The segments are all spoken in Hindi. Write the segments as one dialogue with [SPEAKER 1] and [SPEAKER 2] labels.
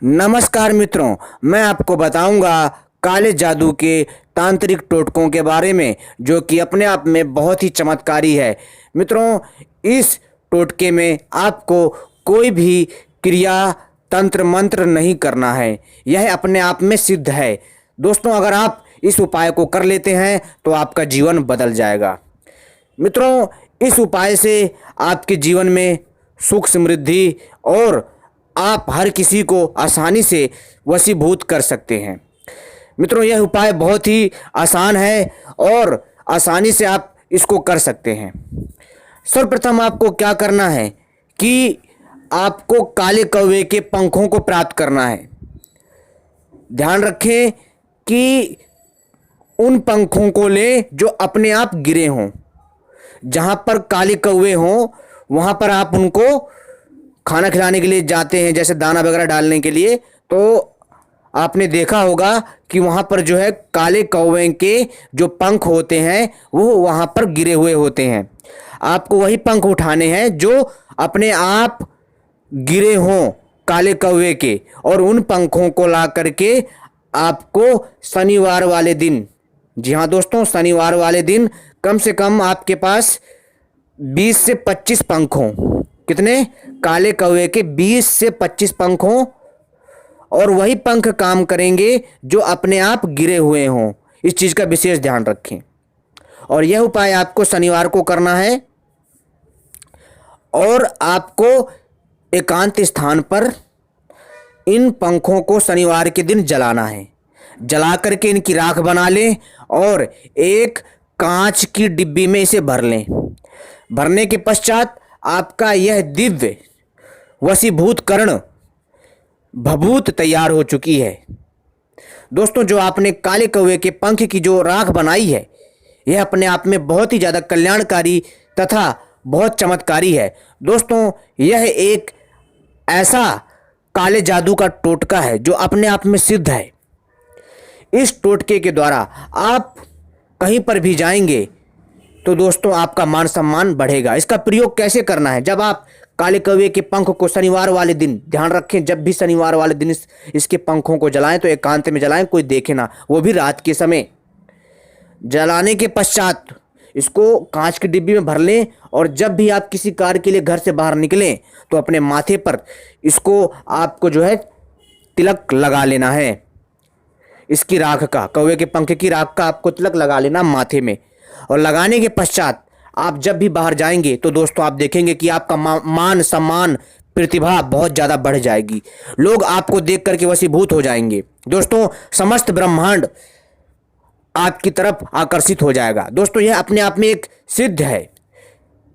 [SPEAKER 1] नमस्कार मित्रों, मैं आपको बताऊंगा काले जादू के तांत्रिक टोटकों के बारे में, जो कि अपने आप में बहुत ही चमत्कारी है। मित्रों, इस टोटके में आपको कोई भी क्रिया, तंत्र मंत्र नहीं करना है। यह अपने आप में सिद्ध है। दोस्तों, अगर आप इस उपाय को कर लेते हैं तो आपका जीवन बदल जाएगा। मित्रों, इस उपाय से आपके जीवन में सुख समृद्धि और आप हर किसी को आसानी से वशीभूत कर सकते हैं। मित्रों, यह उपाय बहुत ही आसान है और आसानी से आप इसको कर सकते हैं। सर्वप्रथम आपको क्या करना है कि आपको काले कौवे के पंखों को प्राप्त करना है। ध्यान रखें कि उन पंखों को लें जो अपने आप गिरे हों। जहाँ पर काले कौवे हों वहाँ पर आप उनको खाना खिलाने के लिए जाते हैं, जैसे दाना वगैरह डालने के लिए, तो आपने देखा होगा कि वहाँ पर जो है काले कौवे के जो पंख होते हैं वो वहाँ पर गिरे हुए होते हैं। आपको वही पंख उठाने हैं जो अपने आप गिरे हों काले कौवे के, और उन पंखों को ला करके आपको शनिवार वाले दिन, जी हाँ दोस्तों, शनिवार वाले दिन कम से कम आपके पास 20 से 25 पंख हों। कितने? काले कौवे के 20 से 25 पंख हों, और वही पंख काम करेंगे जो अपने आप गिरे हुए हों। इस चीज़ का विशेष ध्यान रखें। और यह उपाय आपको शनिवार को करना है, और आपको एकांत स्थान पर इन पंखों को शनिवार के दिन जलाना है। जला करके इनकी राख बना लें और एक कांच की डिब्बी में इसे भर लें। भरने के पश्चात आपका यह दिव्य वशीभूत करण भभूत तैयार हो चुकी है। दोस्तों, जो आपने काले कौवे के पंख की जो राख बनाई है, यह अपने आप में बहुत ही ज़्यादा कल्याणकारी तथा बहुत चमत्कारी है। दोस्तों, यह एक ऐसा काले जादू का टोटका है जो अपने आप में सिद्ध है। इस टोटके के द्वारा आप कहीं पर भी जाएंगे तो दोस्तों आपका मान सम्मान बढ़ेगा। इसका प्रयोग कैसे करना है? जब आप काले कौवे के पंख को शनिवार वाले दिन, ध्यान रखें, जब भी शनिवार वाले दिन इसके पंखों को जलाएं तो एकांत में जलाएं, कोई देखे ना, वो भी रात के समय। जलाने के पश्चात इसको कांच की डिब्बी में भर लें, और जब भी आप किसी कार्य के लिए घर से बाहर निकलें तो अपने माथे पर इसको आपको जो है तिलक लगा लेना है। इसकी राख का, कौवे के पंख की राख का आपको तिलक लगा लेना माथे में। और लगाने के पश्चात आप जब भी बाहर जाएंगे तो दोस्तों आप देखेंगे कि आपका मान सम्मान प्रतिभा बहुत ज़्यादा बढ़ जाएगी। लोग आपको देख करके वशीभूत हो जाएंगे। दोस्तों, समस्त ब्रह्मांड आपकी तरफ आकर्षित हो जाएगा। दोस्तों, यह अपने आप में एक सिद्ध है,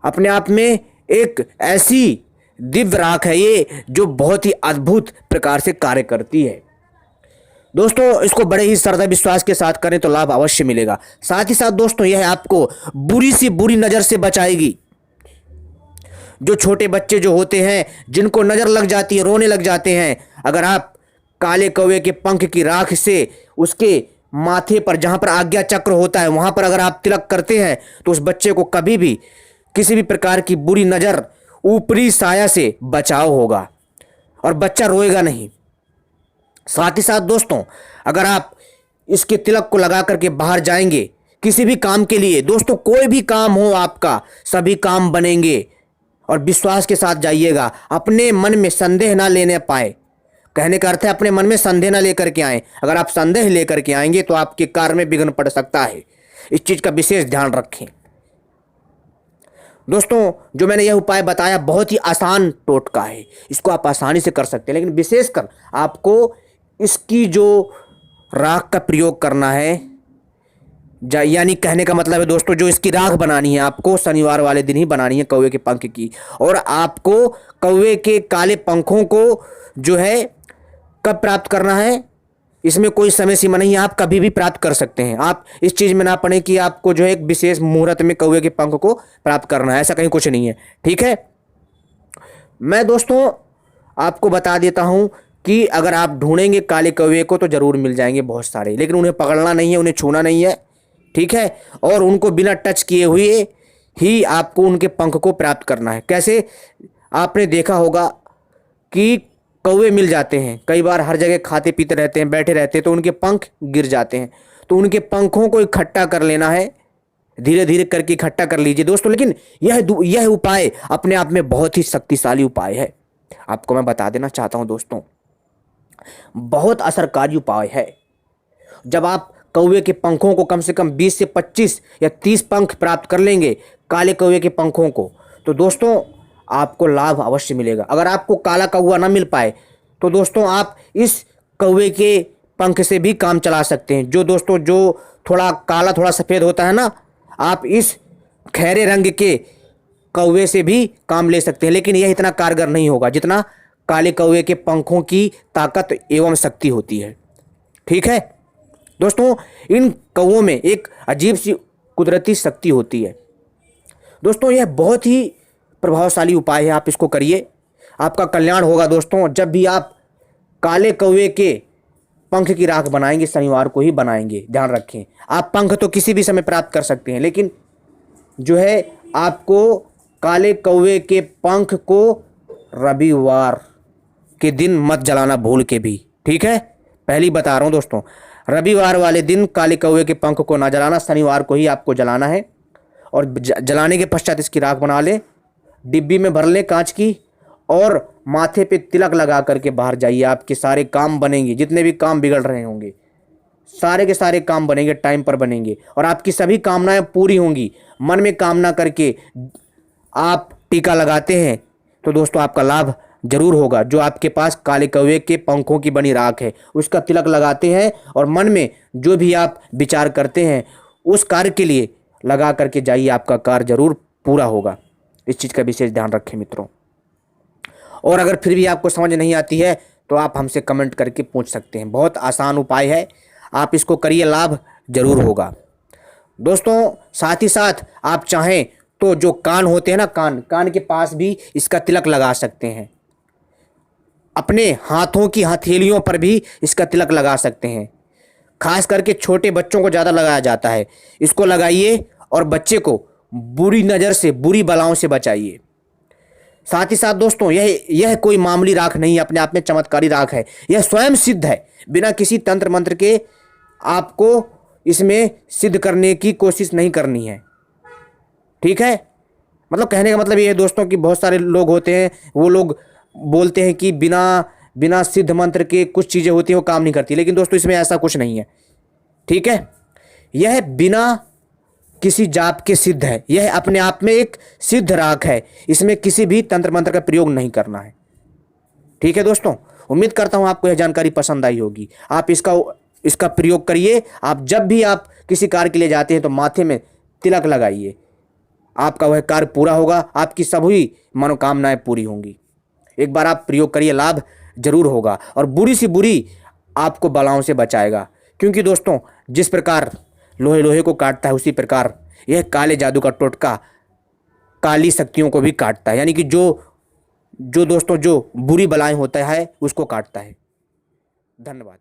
[SPEAKER 1] अपने आप में एक ऐसी दिव्य राख है ये जो बहुत ही अद्भुत प्रकार से कार्य करती है। दोस्तों, इसको बड़े ही श्रद्धा विश्वास के साथ करें तो लाभ अवश्य मिलेगा। साथ ही साथ दोस्तों, यह आपको बुरी सी बुरी नज़र से बचाएगी। जो छोटे बच्चे जो होते हैं, जिनको नज़र लग जाती है, रोने लग जाते हैं, अगर आप काले कौवे के पंख की राख से उसके माथे पर, जहाँ पर आज्ञा चक्र होता है, वहाँ पर अगर आप तिलक करते हैं तो उस बच्चे को कभी भी किसी भी प्रकार की बुरी नज़र, ऊपरी साया से बचाव होगा और बच्चा रोएगा नहीं। साथ ही साथ दोस्तों, अगर आप इसके तिलक को लगा करके बाहर जाएंगे किसी भी काम के लिए, दोस्तों कोई भी काम हो आपका, सभी काम बनेंगे। और विश्वास के साथ जाइएगा, अपने मन में संदेह ना लेने पाए। कहने का अर्थ है अपने मन में संदेह ना लेकर के आए। अगर आप संदेह लेकर के आएंगे तो आपके कार्य में विघ्न पड़ सकता है। इस चीज़ का विशेष ध्यान रखें। दोस्तों, जो मैंने यह उपाय बताया बहुत ही आसान टोटका है, इसको आप आसानी से कर सकते हैं, लेकिन विशेषकर आपको इसकी जो राख का प्रयोग करना है, यानी कहने का मतलब है दोस्तों, जो इसकी राख बनानी है आपको शनिवार वाले दिन ही बनानी है कौवे के पंख की। और आपको कौवे के काले पंखों को जो है कब प्राप्त करना है, इसमें कोई समय सीमा नहीं है, आप कभी भी प्राप्त कर सकते हैं। आप इस चीज़ में ना पड़े कि आपको जो है एक विशेष मुहूर्त में कौवे के पंख को प्राप्त करना है, ऐसा कहीं कुछ नहीं है। ठीक है, मैं दोस्तों आपको बता देता हूँ कि अगर आप ढूंढेंगे काले कौवे को तो ज़रूर मिल जाएंगे बहुत सारे, लेकिन उन्हें पकड़ना नहीं है, उन्हें छूना नहीं है। ठीक है, और उनको बिना टच किए हुए ही आपको उनके पंख को प्राप्त करना है। कैसे? आपने देखा होगा कि कौवे मिल जाते हैं, कई बार हर जगह खाते पीते रहते हैं, बैठे रहते हैं, तो उनके पंख गिर जाते हैं। तो उनके पंखों को इकट्ठा कर लेना है, धीरे धीरे करके इकट्ठा कर लीजिए दोस्तों। लेकिन यह उपाय अपने आप में बहुत ही शक्तिशाली उपाय है। आपको मैं बता देना चाहता हूं दोस्तों, बहुत असरकारी उपाय है। जब आप कौवे के पंखों को कम से कम 20 से 25 या 30 पंख प्राप्त कर लेंगे, काले कौवे के पंखों को, तो दोस्तों आपको लाभ अवश्य मिलेगा। अगर आपको काला कौवा ना मिल पाए तो दोस्तों आप इस कौवे के पंख से भी काम चला सकते हैं। जो दोस्तों जो थोड़ा काला थोड़ा सफ़ेद होता है ना, आप इस खैरे रंग के कौवे से भी काम ले सकते हैं। लेकिन यह इतना कारगर नहीं होगा जितना काले कौवे के पंखों की ताकत एवं शक्ति होती है। ठीक है दोस्तों, इन कौवों में एक अजीब सी कुदरती शक्ति होती है दोस्तों। यह बहुत ही प्रभावशाली उपाय है, आप इसको करिए, आपका कल्याण होगा दोस्तों। जब भी आप काले कौवे के पंख की राख बनाएंगे, शनिवार को ही बनाएंगे, ध्यान रखें। आप पंख तो किसी भी समय प्राप्त कर सकते हैं, लेकिन जो है आपको काले कौवे के पंख को रविवार के दिन मत जलाना भूल के भी। ठीक है, पहली बता रहा हूं दोस्तों, रविवार वाले दिन काले कौवे के पंख को ना जलाना, शनिवार को ही आपको जलाना है। और जलाने के पश्चात इसकी राख बना ले, डिब्बी में भर ले कांच की, और माथे पे तिलक लगा करके बाहर जाइए। आपके सारे काम बनेंगे, जितने भी काम बिगड़ रहे होंगे सारे के सारे काम बनेंगे, टाइम पर बनेंगे, और आपकी सभी कामनाएं पूरी होंगी। मन में कामना करके आप टीका लगाते हैं तो दोस्तों आपका लाभ जरूर होगा। जो आपके पास काले कौवे के पंखों की बनी राख है उसका तिलक लगाते हैं, और मन में जो भी आप विचार करते हैं उस कार्य के लिए लगा करके जाइए, आपका कार्य जरूर पूरा होगा। इस चीज़ का विशेष ध्यान रखें मित्रों। और अगर फिर भी आपको समझ नहीं आती है तो आप हमसे कमेंट करके पूछ सकते हैं। बहुत आसान उपाय है, आप इसको करिए, लाभ जरूर होगा दोस्तों। साथ ही साथ आप चाहें तो जो कान होते हैं ना, कान के पास भी इसका तिलक लगा सकते हैं। अपने हाथों की हथेलियों पर भी इसका तिलक लगा सकते हैं। खास करके छोटे बच्चों को ज़्यादा लगाया जाता है। इसको लगाइए और बच्चे को बुरी नज़र से, बुरी बलाओं से बचाइए। साथ ही साथ दोस्तों यह कोई मामूली राख नहीं है, अपने आप में चमत्कारी राख है। यह स्वयं सिद्ध है, बिना किसी तंत्र मंत्र के आपको इसमें सिद्ध करने की कोशिश नहीं करनी है। ठीक है, मतलब कहने का मतलब ये है दोस्तों कि बहुत सारे लोग होते हैं, वो लोग बोलते हैं कि बिना सिद्ध मंत्र के कुछ चीज़ें होती हैं वो काम नहीं करती, लेकिन दोस्तों इसमें ऐसा कुछ नहीं है। ठीक है, यह बिना किसी जाप के सिद्ध है, यह अपने आप में एक सिद्ध राख है, इसमें किसी भी तंत्र मंत्र का प्रयोग नहीं करना है। ठीक है दोस्तों, उम्मीद करता हूं आपको यह जानकारी पसंद आई होगी। आप इसका प्रयोग करिए। आप जब भी आप किसी कार्य के लिए जाते हैं तो माथे में तिलक लगाइए, आपका वह कार्य पूरा होगा, आपकी सभी मनोकामनाएं पूरी होंगी। एक बार आप प्रयोग करिए, लाभ जरूर होगा, और बुरी सी बुरी आपको बलाओं से बचाएगा। क्योंकि दोस्तों जिस प्रकार लोहे को काटता है, उसी प्रकार यह काले जादू का टोटका काली शक्तियों को भी काटता है, यानी कि जो दोस्तों जो बुरी बलाएं होता है उसको काटता है। धन्यवाद।